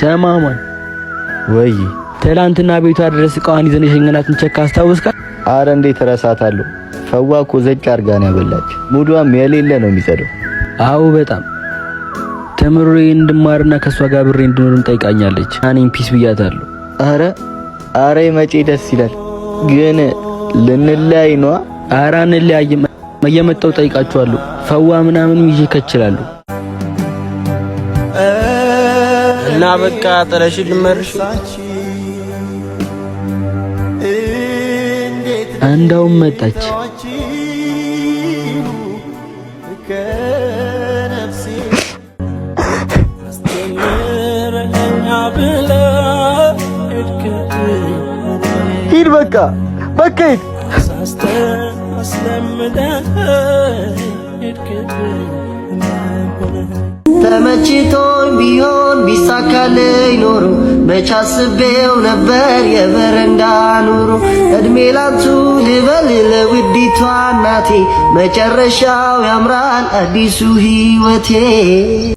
ሰማማን ወይ ትላንትና ቤቷ ድረስ እቃዋን ይዘን የሸኘናትን ቸካ አስታውስካ? አረ እንዴት እረሳታለሁ። ፈዋ እኮ ዘጭ አርጋ ነው ያበላች። ሙዷም የሌለ ነው የሚጸደው። አዎ በጣም ተምሬ እንድማርና ከሷ ጋር ብሬ እንድኖርም ጠይቃኛለች። እኔም ፒስ ብያታለሁ። አረ መጪ ደስ ይላል። ግን ልንለያይ ነው? አረ እንለያይም። እየመጣሁ ጠይቃችኋለሁ። ፈዋ ምናምንም ይዤ ከችላለሁ እና በቃ ጥለሽ ልመርሽ። እንደውም መጣች። ሂድ በቃ ሂድ። ተመችቶኝ ቢሆን ቢሳካልኝ ኖሮ መች አስቤው ነበር የበረንዳ ኑሮ። እድሜ ላንቱ ልበል ለውዲቷ እናቴ፣ መጨረሻው ያምራል አዲሱ ሕይወቴ።